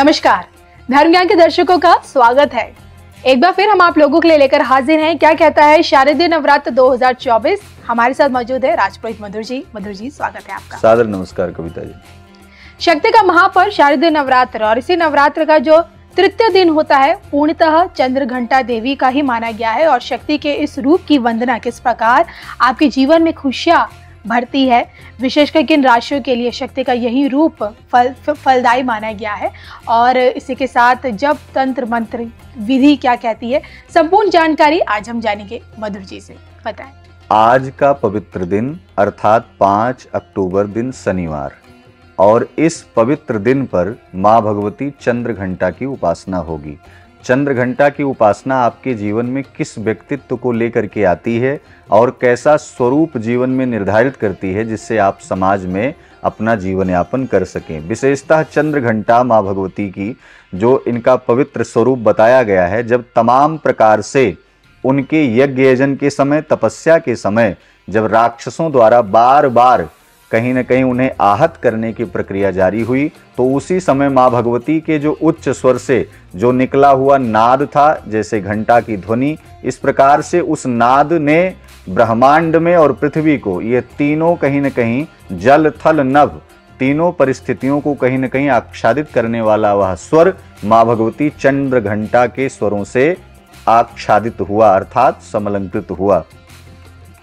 नमस्कार, धर्म ज्ञान के दर्शकों का स्वागत है। एक बार फिर हम आप लोगों के लिए लेकर हाजिर हैं। क्या कहता है शारदीय नवरात्र 2024। हमारे साथ मौजूद है राजपुरोहित मधुर जी। मधुर जी, स्वागत है आपका। सादर नमस्कार कविता जी। शक्ति का महापर्व शारदीय नवरात्र और इसी नवरात्र का जो तृतीय दिन होता है पूर्णतः चंद्र घंटा देवी का ही माना गया है। और शक्ति के इस रूप की वंदना किस प्रकार आपके जीवन में खुशियां भरती है, विशेषकर किन राशियों के लिए शक्ति का यही रूप फलदायी माना गया है, और इसी के साथ जप तंत्र मंत्र विधि क्या कहती है, संपूर्ण जानकारी आज हम जानेंगे मधुर जी से। बताएं। आज का पवित्र दिन अर्थात 5 अक्टूबर दिन शनिवार, और इस पवित्र दिन पर माँ भगवती चंद्र घंटा की उपासना होगी। चंद्र घंटा की उपासना आपके जीवन में किस व्यक्तित्व को लेकर के आती है और कैसा स्वरूप जीवन में निर्धारित करती है, जिससे आप समाज में अपना जीवन यापन कर सकें। विशेषतः चंद्र घंटा माँ भगवती की जो इनका पवित्र स्वरूप बताया गया है, जब तमाम प्रकार से उनके यज्ञ यजन के समय, तपस्या के समय, जब राक्षसों द्वारा बार बार कहीं न कहीं उन्हें आहत करने की प्रक्रिया जारी हुई, तो उसी समय माँ भगवती के जो उच्च स्वर से जो निकला हुआ नाद था, जैसे घंटा की ध्वनि, इस प्रकार से उस नाद ने ब्रह्मांड में और पृथ्वी को, ये तीनों कहीं न कहीं जल थल नभ तीनों परिस्थितियों को कहीं न कहीं आच्छादित करने वाला वह स्वर माँ भगवती चंद्र घंटा के स्वरों से आच्छादित हुआ, अर्थात समलंकृत हुआ।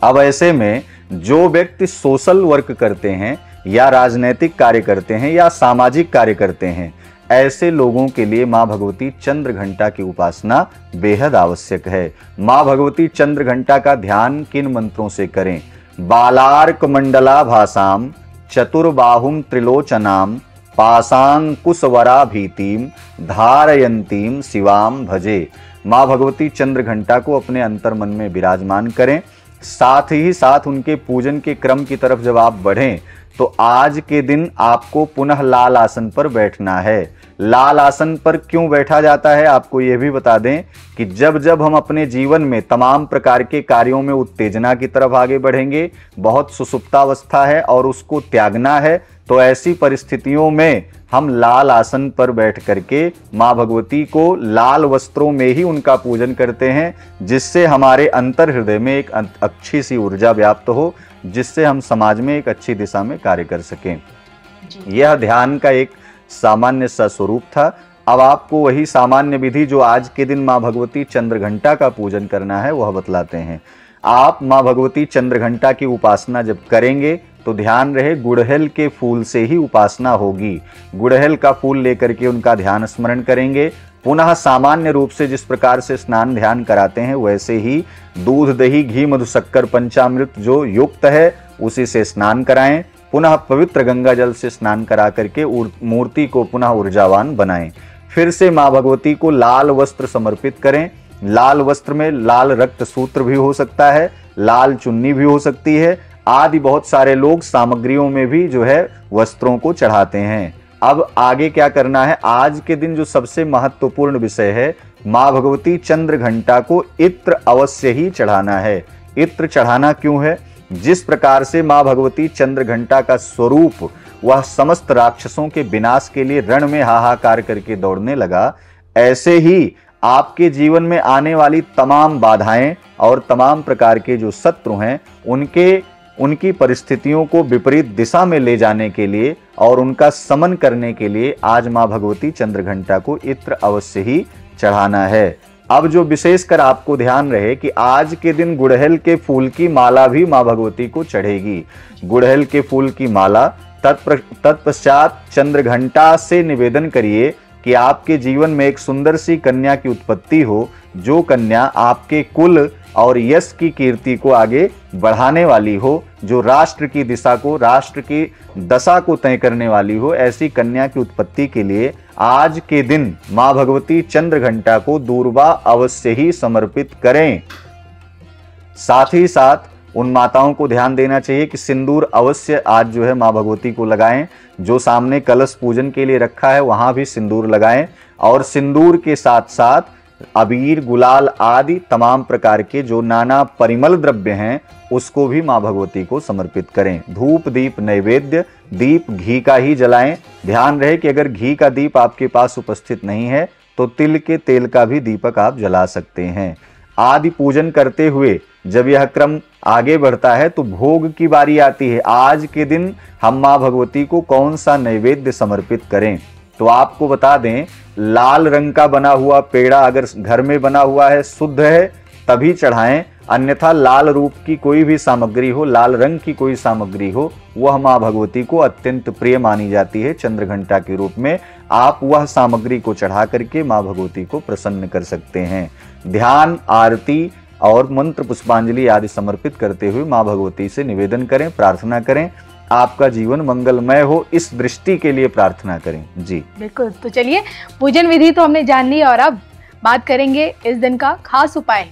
अब ऐसे में जो व्यक्ति सोशल वर्क करते हैं या राजनैतिक कार्य करते हैं या सामाजिक कार्य करते हैं, ऐसे लोगों के लिए माँ भगवती चंद्र घंटा की उपासना बेहद आवश्यक है। माँ भगवती चंद्र घंटा का ध्यान किन मंत्रों से करें? बालार्क मंडला भासाम चतुर्बाहुम त्रिलोचनाम पाशांकुशवरा भीतिम धारयंतीम शिवाम भजे। माँ भगवती चंद्र घंटा को अपने अंतर मन में विराजमान करें। साथ ही साथ उनके पूजन के क्रम की तरफ जब आप बढ़ें, तो आज के दिन आपको पुनः लाल आसन पर बैठना है। लाल आसन पर क्यों बैठा जाता है, आपको यह भी बता दें कि जब जब हम अपने जीवन में तमाम प्रकार के कार्यों में उत्तेजना की तरफ आगे बढ़ेंगे, बहुत सुसुप्तावस्था है और उसको त्यागना है, तो ऐसी परिस्थितियों में हम लाल आसन पर बैठ करके माँ भगवती को लाल वस्त्रों में ही उनका पूजन करते हैं, जिससे हमारे अंतर हृदय में एक अच्छी सी ऊर्जा व्याप्त हो, जिससे हम समाज में एक अच्छी दिशा में कार्य कर सकें। यह ध्यान का एक सामान्य सा स्वरूप था। अब आपको वही सामान्य विधि जो आज के दिन माँ भगवती चंद्र घंटा का पूजन करना है, वह बतलाते हैं। आप माँ भगवती चंद्र घंटा की उपासना जब करेंगे तो ध्यान रहे गुड़हल के फूल से ही उपासना होगी। गुड़हल का फूल लेकर के उनका ध्यान स्मरण करेंगे। पुनः सामान्य रूप से जिस प्रकार से स्नान ध्यान कराते हैं, वैसे ही दूध दही घी मधु शक्कर पंचामृत जो युक्त है, उसी से स्नान कराएं। पुनः पवित्र गंगा जल से स्नान करा करके मूर्ति को पुनः ऊर्जावान बनाएं। फिर से माँ भगवती को लाल वस्त्र समर्पित करें। लाल वस्त्र में लाल रक्त सूत्र भी हो सकता है, लाल चुन्नी भी हो सकती है, आदि बहुत सारे लोग सामग्रियों में भी जो है वस्त्रों को चढ़ाते हैं। अब आगे क्या करना है? आज के दिन जो सबसे महत्वपूर्ण विषय है, माँ भगवती चंद्र घंटा को इत्र अवश्य ही चढ़ाना है। इत्र चढ़ाना क्यों है? जिस प्रकार से माँ भगवती चंद्र घंटा का स्वरूप वह समस्त राक्षसों के विनाश के लिए रण में हाहाकार करके दौड़ने लगा, ऐसे ही आपके जीवन में आने वाली तमाम बाधाएं और तमाम प्रकार के जो शत्रु हैं, उनकी परिस्थितियों को विपरीत दिशा में ले जाने के लिए और उनका समन करने के लिए आज माँ भगवती चंद्र घंटा को इत्र अवश्य ही चढ़ाना है। अब जो विशेषकर आपको ध्यान रहे कि आज के दिन गुड़हल के फूल की माला भी माँ भगवती को चढ़ेगी। गुड़हल के फूल की माला, तत्पश्चात चंद्र घंटा से निवेदन करिए कि आपके जीवन में एक सुंदर सी कन्या की उत्पत्ति हो, जो कन्या आपके कुल और यश की कीर्ति को आगे बढ़ाने वाली हो, जो राष्ट्र की दिशा को, राष्ट्र की दशा को तय करने वाली हो। ऐसी कन्या की उत्पत्ति के लिए आज के दिन माँ भगवती चंद्र घंटा को दूर्वा अवश्य ही समर्पित करें। साथ ही साथ उन माताओं को ध्यान देना चाहिए कि सिंदूर अवश्य आज जो है माँ भगवती को लगाएं। जो सामने कलश पूजन के लिए रखा है, वहां भी सिंदूर लगाएं। और सिंदूर के साथ साथ अबीर, गुलाल आदि तमाम प्रकार के जो नाना परिमल द्रव्य हैं उसको भी माँ भगवती को समर्पित करें। धूप दीप नैवेद्य, दीप घी का ही जलाएं। ध्यान रहे कि अगर घी का दीप आपके पास उपस्थित नहीं है तो तिल के तेल का भी दीपक आप जला सकते हैं। आदि पूजन करते हुए जब यह क्रम आगे बढ़ता है तो भोग की बारी आती है। आज के दिन हम माँ भगवती को कौन सा नैवेद्य समर्पित करें, तो आपको बता दें, लाल रंग का बना हुआ पेड़ा अगर घर में बना हुआ है, शुद्ध है, तभी चढ़ाएं। अन्यथा लाल रूप की कोई भी सामग्री हो, लाल रंग की कोई सामग्री हो, वह माँ भगवती को अत्यंत प्रिय मानी जाती है। चंद्रघंटा के रूप में आप वह सामग्री को चढ़ा करके माँ भगवती को प्रसन्न कर सकते हैं। ध्यान, आरती और मंत्र पुष्पांजलि आदि समर्पित करते हुए माँ भगवती से निवेदन करें, प्रार्थना करें, आपका जीवन मंगलमय हो, इस दृष्टि के लिए प्रार्थना करें। जी बिल्कुल। तो चलिए, पूजन विधि तो हमने जान ली और अब बात करेंगे इस दिन का खास उपाय।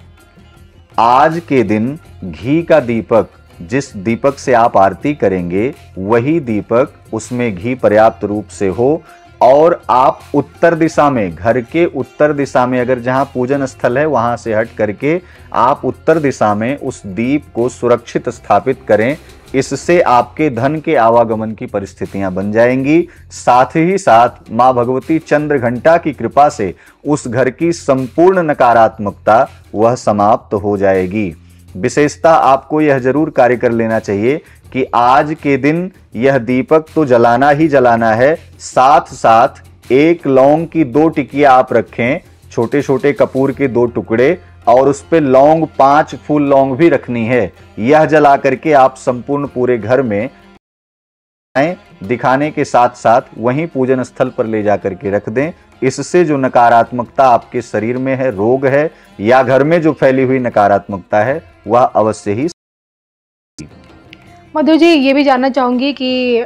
आज के दिन घी का दीपक, जिस दीपक से आप आरती करेंगे वही दीपक, उसमें घी पर्याप्त रूप से हो और आप उत्तर दिशा में, घर के उत्तर दिशा में, अगर जहां पूजन स्थल है वहां से हट करके आप उत्तर दिशा में उस दीप को सुरक्षित स्थापित करें। इससे आपके धन के आवागमन की परिस्थितियां बन जाएंगी। साथ ही साथ माँ भगवती चंद्रघंटा की कृपा से उस घर की संपूर्ण नकारात्मकता वह समाप्त हो जाएगी। विशेषता आपको यह जरूर कार्य कर लेना चाहिए कि आज के दिन यह दीपक तो जलाना ही जलाना है, साथ साथ एक लौंग की 2 टिकिया आप रखें, छोटे छोटे कपूर के 2 टुकड़े, और उस पे लौंग 5 फूल लौंग भी रखनी है। यह जला करके आप संपूर्ण पूरे घर में दिखाने के साथ साथ वहीं पूजन स्थल पर ले जाकर के रख दें। इससे जो नकारात्मकता आपके शरीर में है, रोग है, या घर में जो फैली हुई नकारात्मकता है, वह अवश्य ही। मधु जी, ये भी जानना चाहूंगी कि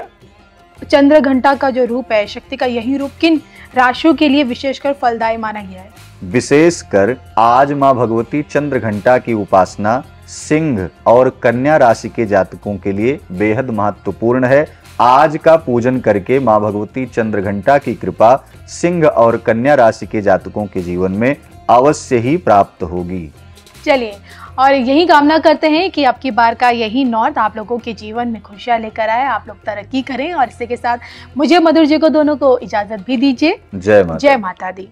चंद्रघंटा का जो रूप है, शक्ति का यही रूप किन राशियों के लिए विशेषकर फलदायी माना गया है? विशेषकर आज माँ भगवती चंद्रघंटा की उपासना सिंह और कन्या राशि के जातकों के लिए बेहद महत्वपूर्ण है। आज का पूजन करके माँ भगवती चंद्रघंटा की कृपा सिंह और कन्या राशि के जातकों के जीवन में अवश्य ही प्राप्त होगी। चलिए, और यही कामना करते हैं कि आपकी बार का यही नॉर्थ आप लोगों के जीवन में खुशियां लेकर आए, आप लोग तरक्की करें। और इसी के साथ मुझे, मधुर जी को, दोनों को इजाजत भी दीजिए। जय माता दी।